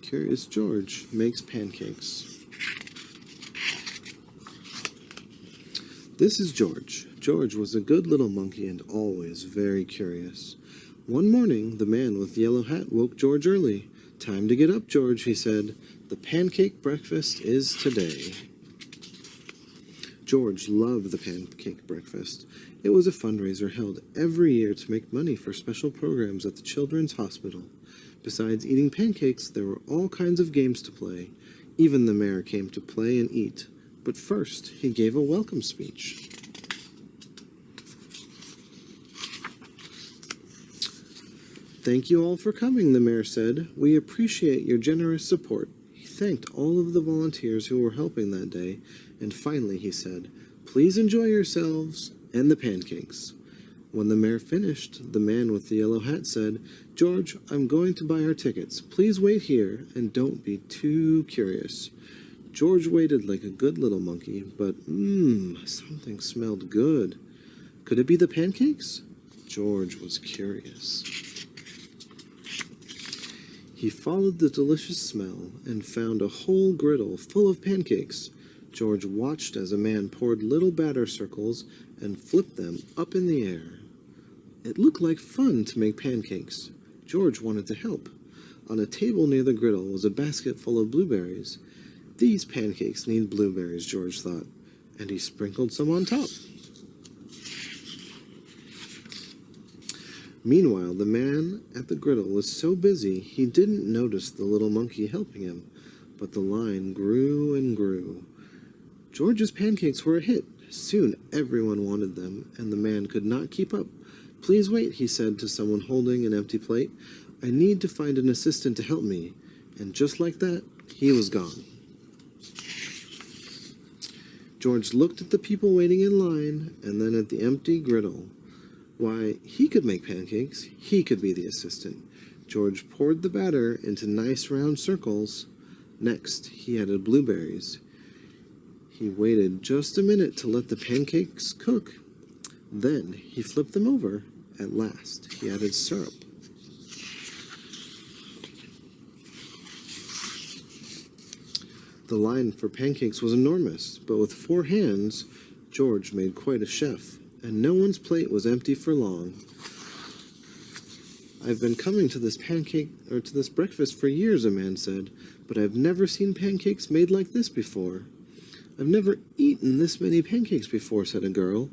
Curious George Makes Pancakes. This is George. George was a good little monkey and always very curious. One morning, the man with the yellow hat woke George early. "Time to get up, George," he said. "The pancake breakfast is today." George loved the pancake breakfast. It was a fundraiser held every year to make money for special programs at the Children's Hospital. Besides eating pancakes, there were all kinds of games to play. Even the mayor came to play and eat. But first, he gave a welcome speech. "Thank you all for coming," the mayor said. "We appreciate your generous support." He thanked all of the volunteers who were helping that day, and finally he said, "Please enjoy yourselves and the pancakes." When the mayor finished, the man with the yellow hat said, "George, I'm going to buy our tickets. Please wait here and don't be too curious." George waited like a good little monkey, but something smelled good. Could it be the pancakes? George was curious. He followed the delicious smell and found a whole griddle full of pancakes. George watched as a man poured little batter circles and flipped them up in the air. It looked like fun to make pancakes. George wanted to help. On a table near the griddle was a basket full of blueberries. "These pancakes need blueberries," George thought, and he sprinkled some on top. Meanwhile, the man at the griddle was so busy he didn't notice the little monkey helping him, but the line grew and grew. George's pancakes were a hit. Soon everyone wanted them, and the man could not keep up. "Please wait," he said to someone holding an empty plate. "I need to find an assistant to help me." And just like that, he was gone. George looked at the people waiting in line, and then at the empty griddle. Why, he could make pancakes. He could be the assistant. George poured the batter into nice round circles. Next, he added blueberries. He waited just a minute to let the pancakes cook. Then he flipped them over. At last, he added syrup. The line for pancakes was enormous, but with 4 hands, George made quite a chef, and no one's plate was empty for long. "I've been coming to this breakfast for years," a man said, "but I've never seen pancakes made like this before." "I've never eaten this many pancakes before," said a girl.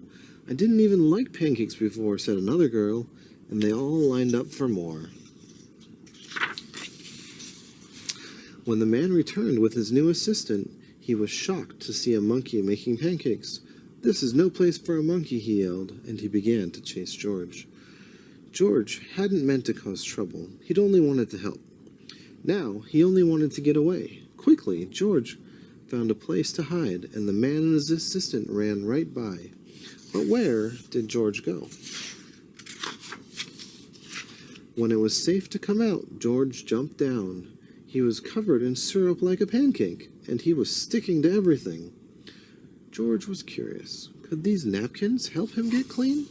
"I didn't even like pancakes before," said another girl, and they all lined up for more. When the man returned with his new assistant, he was shocked to see a monkey making pancakes. "This is no place for a monkey," he yelled, and he began to chase George. George hadn't meant to cause trouble. He'd only wanted to help. Now, he only wanted to get away. Quickly, George found a place to hide, and the man and his assistant ran right by. But where did George go? When it was safe to come out, George jumped down. He was covered in syrup like a pancake, and he was sticking to everything. George was curious. Could these napkins help him get clean?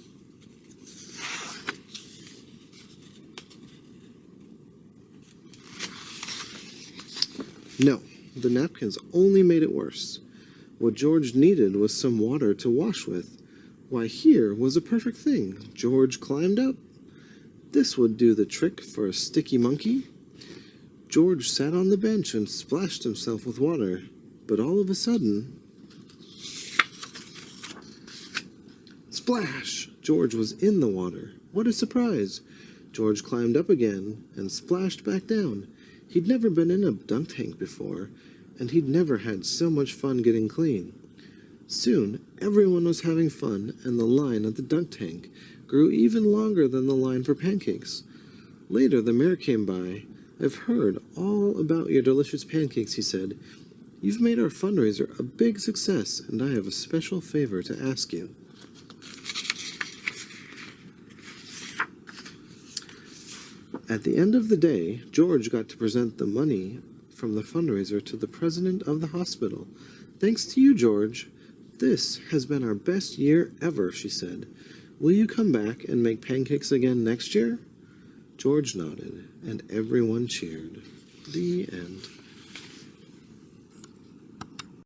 No, the napkins only made it worse. What George needed was some water to wash with. Why, here was a perfect thing. George climbed up. This would do the trick for a sticky monkey. George sat on the bench and splashed himself with water. But all of a sudden, splash! George was in the water. What a surprise! George climbed up again and splashed back down. He'd never been in a dunk tank before, and he'd never had so much fun getting clean. Soon, everyone was having fun, and the line at the dunk tank grew even longer than the line for pancakes. Later, the mayor came by. "I've heard all about your delicious pancakes," he said. "You've made our fundraiser a big success, and I have a special favor to ask you." At the end of the day, George got to present the money from the fundraiser to the president of the hospital. "Thanks to you, George. This has been our best year ever," she said. "Will you come back and make pancakes again next year?" George nodded, and everyone cheered. The end.